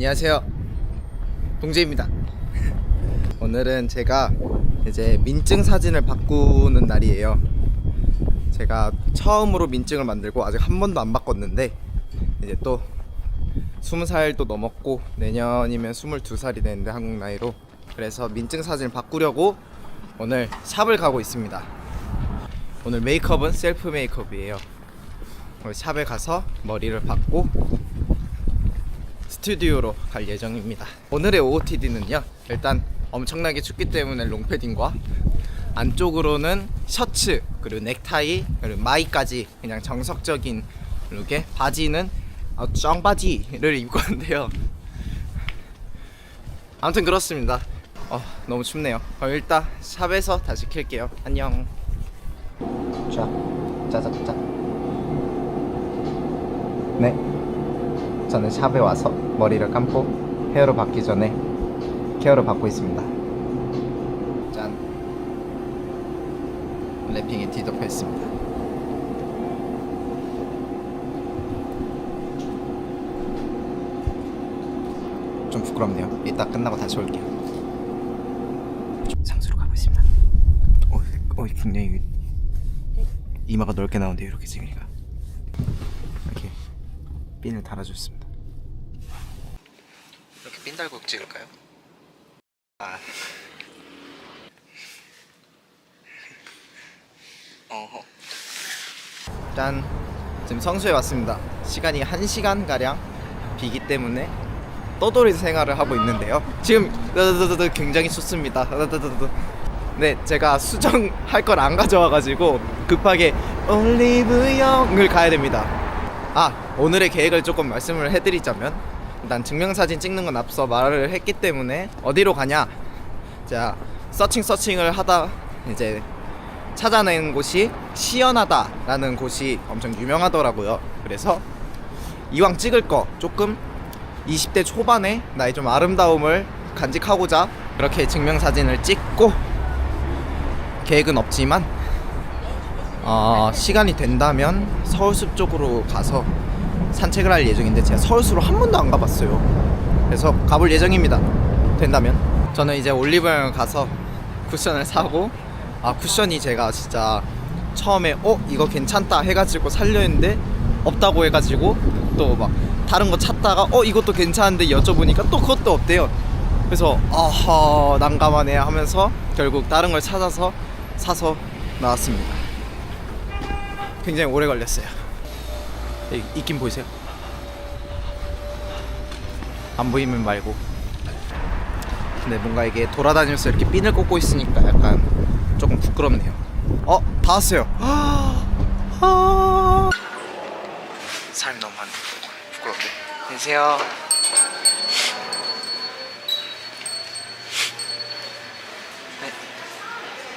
안녕하세요, 동재입니다. 오늘은 제가 이제 민증 사진을 바꾸는 날이에요. 제가 처음으로 민증을 만들고 아직 한 번도 안 바꿨는데 이제 또 20살도 넘었고 내년이면 22살이 되는데 한국 나이로, 그래서 민증 사진을 바꾸려고 오늘 샵을 가고 있습니다. 오늘 메이크업은 셀프 메이크업이에요. 오늘 샵에 가서 머리를 받고 스튜디오로 갈 예정입니다. 오늘의 OOTD는요, 일단 엄청나게 춥기 때문에 롱패딩과 안쪽으로는 셔츠 그리고 넥타이 그리고 마이까지 그냥 정석적인 룩에 바지는 쩡바지를 입고 왔는데요. 아무튼 그렇습니다. 너무 춥네요. 그럼 일단 샵에서 다시 킬게요. 안녕. 자, 짜자짜. 네, 저는 샵에 와서 머리를 감고 헤어를 받기 전에 케어를 받고 있습니다. 짠, 랩핑에 디도했습니다. 좀 부끄럽네요. 이따 끝나고 다시 올게요. 상수로 가고 있습니다. 굉장히 이마가 넓게 나오는데 이렇게 찍으니까 이렇게 핀을 달아줬습니다. 이렇게 핀 달고 찍을까요? 짠, 지금 성수에 왔습니다. 시간이 1시간 가량 비기 때문에 떠돌이 생활을 하고 있는데요. 지금 굉장히 춥습니다. 네, 제가 수정할 걸 안 가져와가지고 급하게 올리브영을 가야 됩니다. 오늘의 계획을 조금 말씀을 해드리자면, 일단 증명사진 찍는 건 앞서 말을 했기 때문에 어디로 가냐, 자, 서칭을 하다 이제 찾아낸 곳이 시연하다라는 곳이 엄청 유명하더라고요. 그래서 이왕 찍을 거 조금 20대 초반에 나의 좀 아름다움을 간직하고자 그렇게 증명사진을 찍고, 계획은 없지만 시간이 된다면 서울숲 쪽으로 가서 산책을 할 예정인데, 제가 서울숲을 한 번도 안 가봤어요. 그래서 가볼 예정입니다. 된다면. 저는 이제 올리브영을 가서 쿠션을 사고, 쿠션이 제가 진짜 처음에 이거 괜찮다 해가지고 살려 했는데 없다고 해가지고 또 막 다른 거 찾다가 이것도 괜찮은데 여쭤보니까 또 그것도 없대요. 그래서 난감하네 하면서 결국 다른 걸 찾아서 사서 나왔습니다. 굉장히 오래 걸렸어요. 입김 보이세요? 안 보이면 말고. 근데 뭔가 이게 돌아다니면서 이렇게 핀을 꽂고 있으니까 약간 조금 부끄럽네요. 다 왔어요. 사람이 너무 많네. 부끄럽네. 안녕하세요. 네,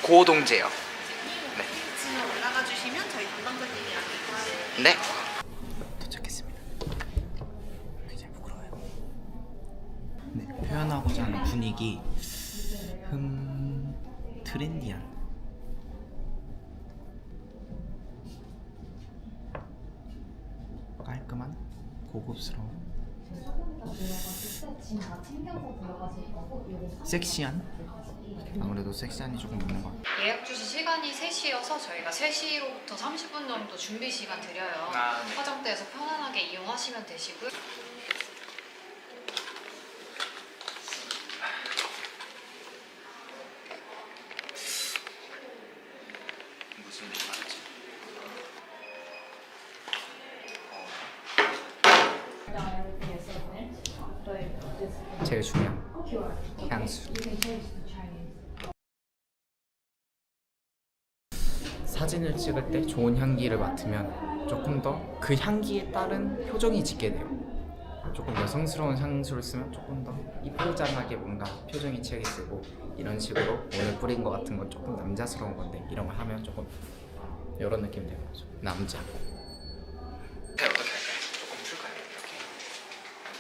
고동재요. 네. 지금 올라가 주시면 저희 담당자님이 안내해. 네. 도착했습니다. 굉장히 부끄러워요. 네, 표현하고자 하는 분위기 트렌디한, 깔끔한, 고급스러운, 섹시한, 아무래도 섹시한이 조금 있는 것 같아요. 예약 주시 시간이 3시여서 저희가 3시로부터 30분 정도 준비 시간 드려요. 네. 화장대에서 편안하게 이용하시면 되시고요. 무슨 일 말하지? 제일 중요한 향수. 사진을 찍을 때 좋은 향기를 맡으면 조금 더 그 향기에 따른 표정이 짓게 돼요. 조금 여성스러운 향수를 쓰면 조금 더 이쁘장하게 뭔가 표정이 취하게 쓰고, 이런 식으로 오늘 뿌린 것 같은 건 조금 남자스러운 건데 이런 걸 하면 조금 이런 느낌 되는 거죠. 남자. 어떻게 할까요? 조금 풀까요? 이렇게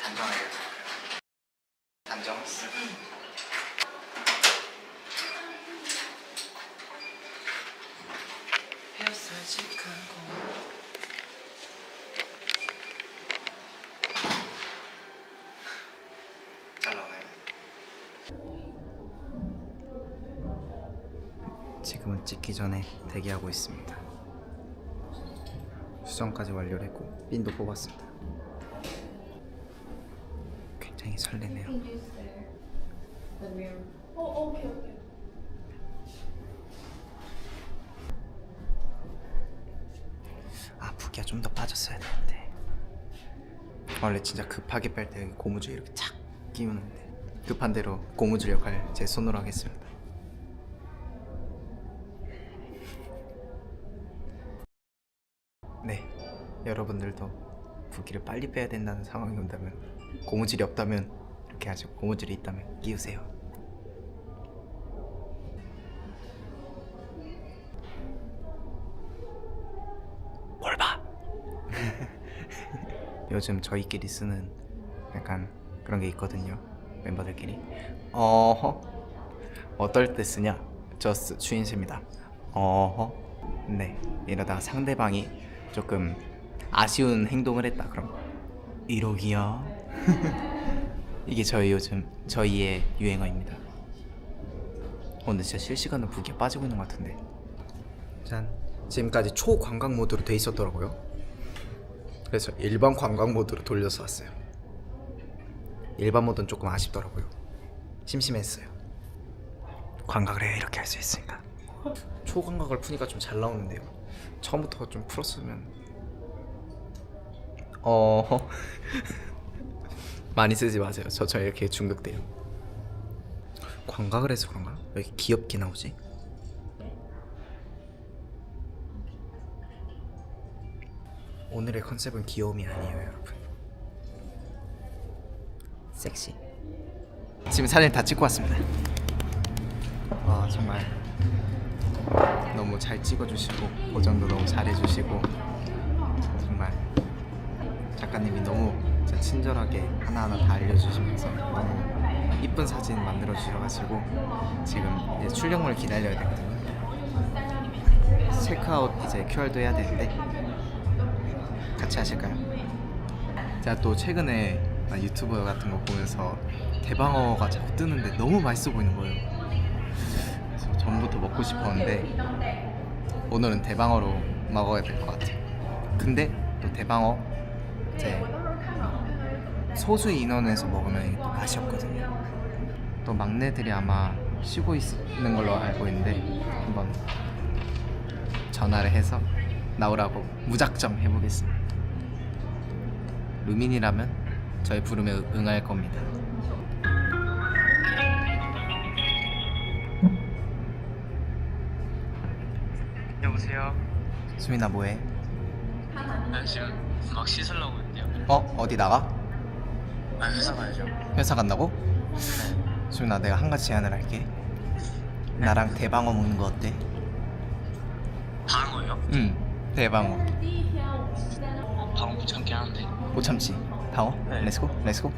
단정하게. 단정. 지금은 찍기 전에 대기하고 있습니다. 수정까지 완료를 했고 핀도 뽑았습니다. 굉장히 설레네요. 아, 붓기가 좀 더 빠졌어야 되는데. 원래 진짜 급하게 뺄 때 고무줄 이렇게 착 끼우는데 급한 대로 고무줄 역할 제 손으로 하겠습니다. 네, 여러분들도 붓기를 빨리 빼야 된다는 상황이 온다면, 고무줄이 없다면 이렇게 하시고 고무줄이 있다면 끼우세요. 뭘 봐? 요즘 저희끼리 쓰는 약간 그런 게 있거든요, 멤버들끼리. 어떨 때 쓰냐? 저스 추인수입니다. 네, 이러다가 상대방이 조금 아쉬운 행동을 했다 그럼 이러기야. 이게 저희의 유행어입니다. 근데 진짜 실시간으로 붓기가 빠지고 있는 것 같은데. 짠. 지금까지 초광각 모드로 돼 있었더라고요. 그래서 일반 광각 모드로 돌려서 왔어요. 일반 모드는 조금 아쉽더라고요. 심심했어요. 광각을 해야 이렇게 할 수 있으니까. 초광각을 푸니까 좀 잘 나오는데요. 처음부터 좀 풀었으면. 많이 쓰지 마세요. 저 이렇게 중독돼요. 광각을 해서 그런가? 왜 이렇게 귀엽게 나오지? 오늘의 컨셉은 귀여움이 아니에요, 여러분. 섹시. 지금 사진 다 찍고 왔습니다. 와, 정말 너무 잘 찍어주시고 보정도 너무 잘해주시고, 정말 작가님이 너무 진짜 친절하게 하나하나 다 알려주시면서 너무 이쁜 사진 만들어 주셔가지고 지금 이제 출력물 기다려야 되거든요. 체크아웃 이제 QR도 해야 되는데 같이 하실까요? 제가 또 최근에 유튜브 같은 거 보면서 대방어가 자꾸 뜨는데 너무 맛있어 보이는 거예요. 그래서 전부터 먹고 싶었는데 오늘은 대방어로 먹어야 될 것 같아요. 근데 또 대방어 이제 소수 인원에서 먹으면 또 맛이 없거든요. 또 막내들이 아마 쉬고 있는 걸로 알고 있는데 한번 전화를 해서 나오라고 무작정 해보겠습니다. 루민이라면 저희 부르면 응할 겁니다. 여보세요? 수민아, 뭐해? 나 지금 막 씻으려고 했는데요. 어디 나가? 아, 회사 가야죠. 회사 간다고? 수민아, 내가 한 가지 제안을 할게. 나랑 대방어 먹는 거 어때? 방어요? 응, 대방어. 방어 못 참긴 하는데. 못 참지. 방어? 네. 렛츠고, 렛츠고.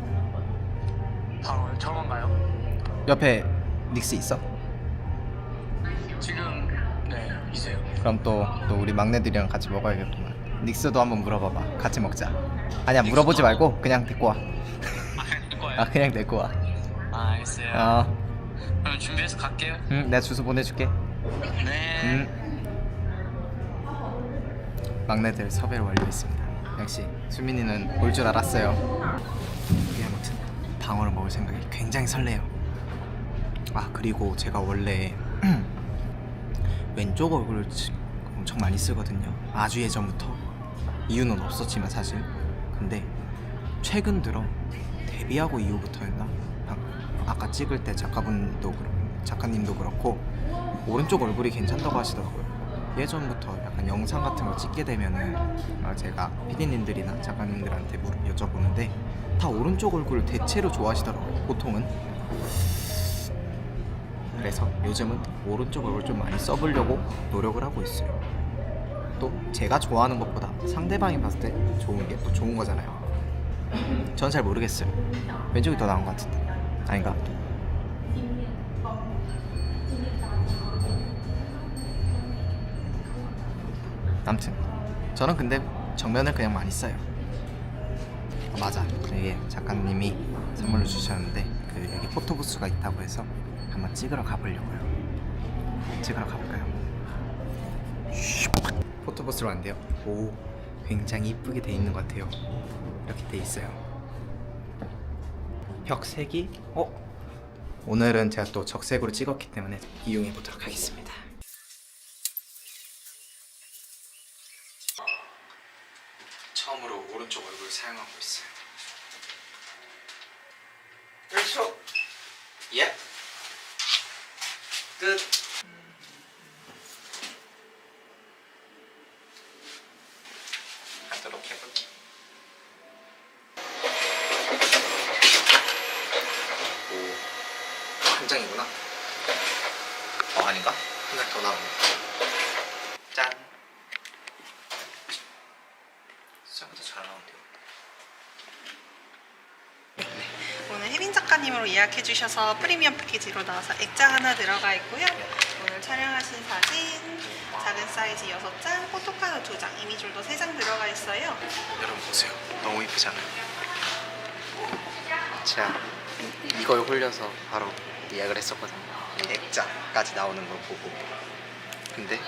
방어요? 저만 가요? 옆에 닉스 있어? 지금 네 있어요. 그럼 또 우리 막내들이랑 같이 먹어야겠구만. 닉스도 한번 물어봐봐. 같이 먹자. 아니야, 닉스도 물어보지 말고 그냥 데리고 와. 아, 할 거예요? 아, 그냥 데리고 와. 아, 알겠어요. 그럼 준비해서 갈게요. 응, 내가 주소 보내줄게. 네. 막내들 섭외를 완료했습니다. 역시 수민이는 올 줄 알았어요. 이게 아무튼 방어를 먹을 생각이 굉장히 설레요. 아, 그리고 제가 원래 왼쪽 얼굴을 엄청 많이 쓰거든요. 아주 예전부터. 이유는 없었지만 사실. 근데 최근 들어 데뷔하고 이후부터였나? 아까 찍을 때 작가님도 그렇고 오른쪽 얼굴이 괜찮다고 하시더라고요. 예전부터 약간 영상 같은 거 찍게 되면은 제가 PD님들이나 작가님들한테 여쭤보는데 다 오른쪽 얼굴을 대체로 좋아하시더라고요, 보통은. 그래서 요즘은 오른쪽 얼굴 좀 많이 써보려고 노력을 하고 있어요. 또 제가 좋아하는 것보다 상대방이 봤을 때 좋은 게 또 좋은 거잖아요. 전 잘 모르겠어요. 왼쪽이 더 나은 것 같은데. 아닌가? 아무튼 저는 근데 정면을 그냥 많이 써요. 맞아, 이게 작가님이 선물로 주셨는데 여기 포토부스가 있다고 해서 한번 찍으러 가보려고요. 찍으러 가볼까요? 포토부스로 왔는데요. 오, 굉장히 이쁘게 돼 있는 것 같아요. 이렇게 돼 있어요. 벽색이 오늘은 제가 또 적색으로 찍었기 때문에 이용해 보도록 하겠습니다. 처음으로 오른쪽 얼굴 사용하고 있어요. 그렇죠. 예. 끝. 하도록 해볼게요. 오, 한 장이구나. 아닌가? 한 장 더 나오네. 짠. 생각보다 잘 나온대요. 오늘 혜민 작가님으로 예약해주셔서 프리미엄 패키지로 나와서 액자 하나 들어가 있고요. 오늘 촬영하신 사진 작은 사이즈 6장, 포토카드 2장, 이미줄도 3장 들어가 있어요. 여러분 보세요. 너무 이쁘잖아요. 제가 이걸 홀려서 바로 예약을 했었거든요. 액자까지 나오는 걸 보고. 근데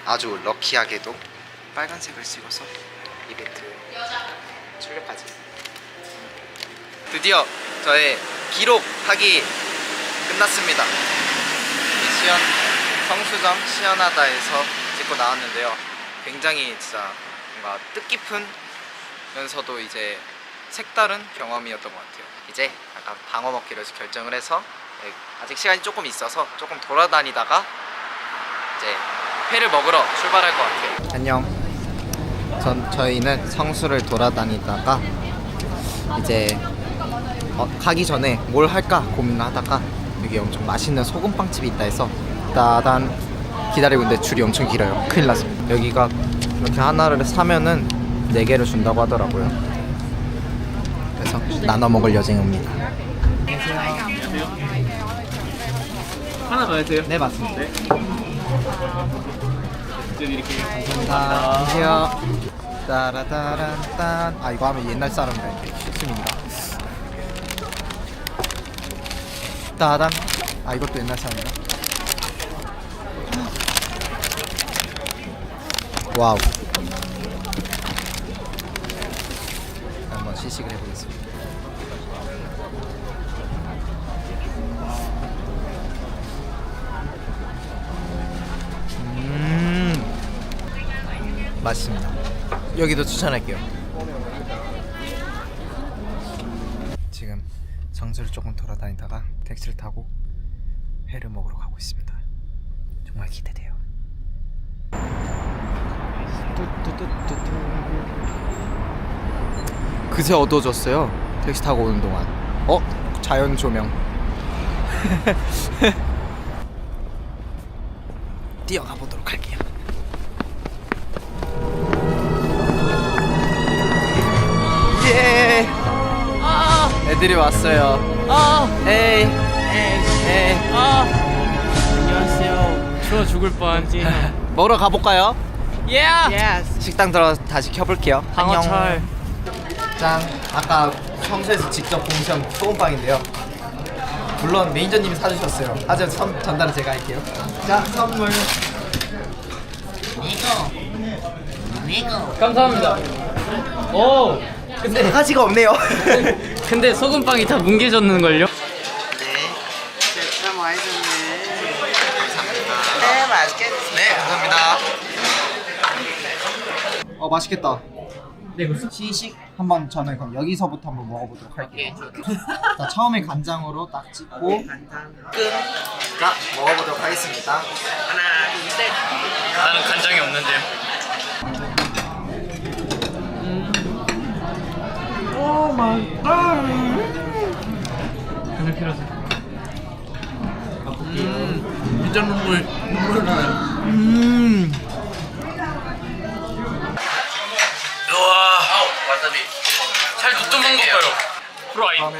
아주 럭키하게도 빨간색을 찍어서 이벤트 출력까지. 드디어 저의 기록하기 끝났습니다. 미션 성수점 시원하다에서 찍고 나왔는데요. 굉장히 진짜 뭔가 뜻깊은면서도 이제 색다른 경험이었던 것 같아요. 이제 약간 방어 먹기로 결정을 해서 아직 시간이 조금 있어서 조금 돌아다니다가 이제 회를 먹으러 출발할 것 같아요. 안녕. 저희는 성수를 돌아다니다가 이제 가기 전에 뭘 할까 고민하다가 여기 엄청 맛있는 소금빵집이 있다 해서 따단 기다리고 있는데 줄이 엄청 길어요. 큰일 났습니다. 여기가 이렇게 하나를 사면은 4개를 준다고 하더라고요. 그래서 나눠 먹을 예정입니다. 하나 더 해주세요. 네, 맞습니다. 네. 드릴게요. 감사합니다. 안녕하세요. 따라따란딴. 아, 이거 하면 옛날 사람인가 실수입니다. 따단. 아, 이것도 옛날 사람인가? 와우. 한번 시식을 해보겠습니다. 맛있습니다. 여기도 추천할게요. 지금 성수를 조금 돌아다니다가 택시를 타고 회를 먹으러 가고 있습니다. 정말 기대돼요. 그새 어두워졌어요. 택시 타고 오는 동안. 자연 조명. 뛰어가 보도록 할게요. 예. 애들이 왔어요. 에이. 안녕하세요. 추워 죽을 뻔. 먹으러 가볼까요? Yes. 식당 들어 다시 켜볼게요. 방어철. 짠. 아까 성수에서 직접 공수한 소금빵인데요. 물론 매니저님이 사주셨어요. 하지만 전달은 제가 할게요. 자, 선물. 감사합니다. 오. 근데 바가지가 없네요. 근데 소금빵이 다 뭉개졌는걸요? 참 맛있었네. 감사합니다. 네, 맛있게. 네, 감사합니다. 맛있겠다. 네, 무슨? 시식 한번 저는 그럼 여기서부터 한번 먹어보도록 할게요. 자, 처음에 간장으로 딱 찍고 자, 먹어보도록 하겠습니다. 나는 간장이 없는데요. 오 마이 갓. 간장 필요하세요? 진짜 눈물 나요. 우와. 와사비. 잘 묻던만 거 봐요. 프라이. 그러면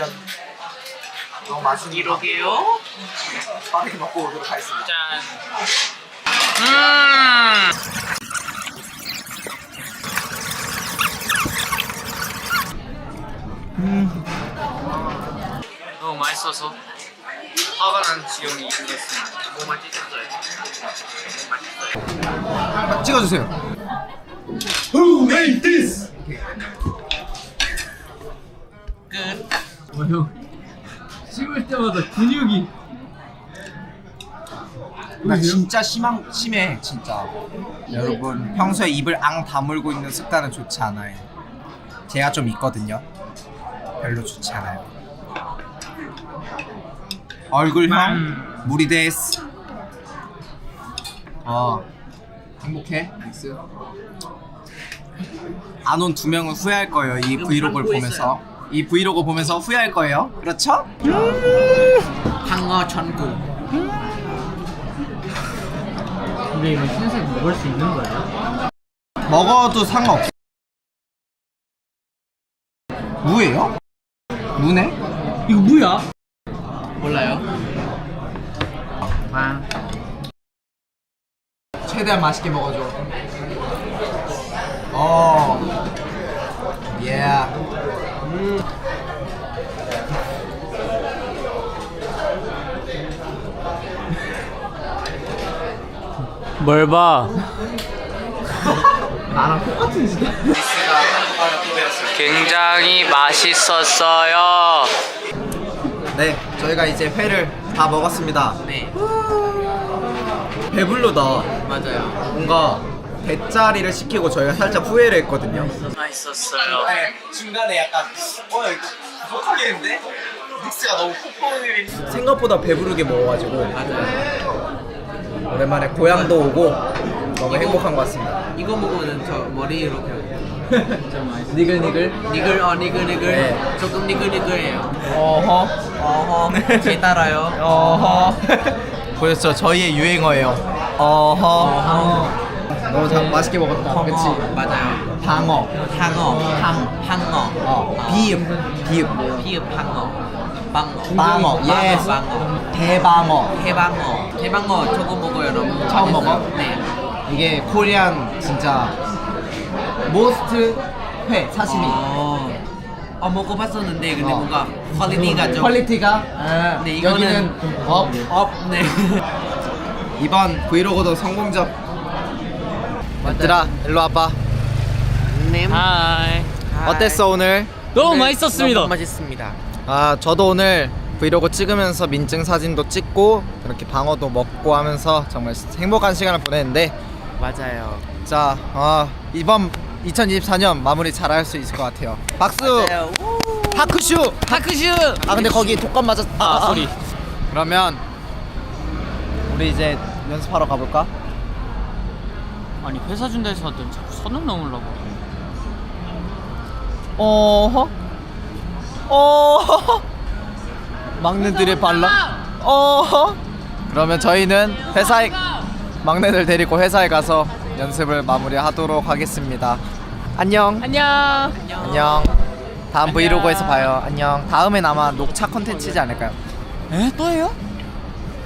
너무 맛있는 이러게요. 빠르게 먹고 오도록 하겠습니다. 짠. 너무 맛있어서 화가 난 지영이 이겼습니다. 너무 맛있었어요. 맛있어요. 찍어주세요. Who made this? 씹을 때마다 근육이. 나 진짜 심해 진짜. 여러분 평소에 입을 앙 다물고 있는 습관은 좋지 않아요. 제가 좀 있거든요. 별로 좋지 않아요. 얼굴형 무리 데스. 행복해? 믹스. 안 온 2명은 후회할 거예요. 이 브이로그를 보면서. 이 브이로그 보면서 후회할 거예요. 그렇죠? 황어 천국. 근데 이거 흰색 먹을 수 있는 거예요? 먹어도 상관없어. 무예요? 무네? 이거 뭐야? 몰라요. 최대한 맛있게 먹어줘. 예. 뭘 봐? 나랑 똑같은 짓. 굉장히 맛있었어요. 네, 저희가 이제 회를 다 먹었습니다. 네, 배불러다. 맞아요. 뭔가 배짜리를 시키고 저희가 살짝 후회를 했거든요. 맛있었어요. 중간에 약간 부족하겠는데? 믹스가 너무 폭폭이 생각보다 배부르게 먹어가지고 오랜만에 고향도 오고 너무 행복한 것 같습니다. 이거 먹으면 저 머리 이렇게 니글니글. 니글 네. 조금 니글니글해요. 어허. 제 따라요. 어허. 보였죠? 저희의 유행어예요. 어허. 너무 맛있게 먹었다. 그치? 맞아요. 방어. 항어. 비읍. 비읍 항어. 방어. 예스. 방어. 대방어. 대방어 저거 먹어요. 너무 처음 맛있어요. 먹어? 네. 이게 코리안 진짜 모스트 회 사시미. 먹어봤었는데 근데 뭔가 퀄리티가 좀 퀄리티가 네, 이거는 여기는 업. 네. 이번 브이로그도 성공적. 얘들아 일로 와봐. 하이. 어땠어 오늘? 너무 맛있었습니다. 너무 맛있습니다. 저도 오늘 브이로그 찍으면서 민증 사진도 찍고 이렇게 방어도 먹고 하면서 정말 행복한 시간을 보냈는데, 맞아요. 자 이번 2024년 마무리 잘할 수 있을 것 같아요. 박수. 맞아요. 하크슈. 근데 거기 독감 맞았. 소리. 그러면 우리 이제 연습하러 가볼까? 아니 회사 준다 해서 하더니 자꾸 선을 넘으려고. 어허. 막내들이 발라. 어허. 그러면 저희는 회사에 막내들 데리고 회사에 가서 연습을 마무리하도록 하겠습니다. 안녕. 안녕. 다음 브이로그에서 봐요. 안녕. 다음엔 아마 녹차 컨텐츠지 않을까요? 에? 또 해요?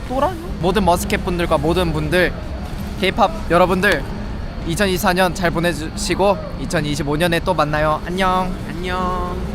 또라? 모든 머스켓 분들과 모든 분들, K-팝 여러분들 2024년 잘 보내주시고 2025년에 또 만나요. 안녕. 안녕.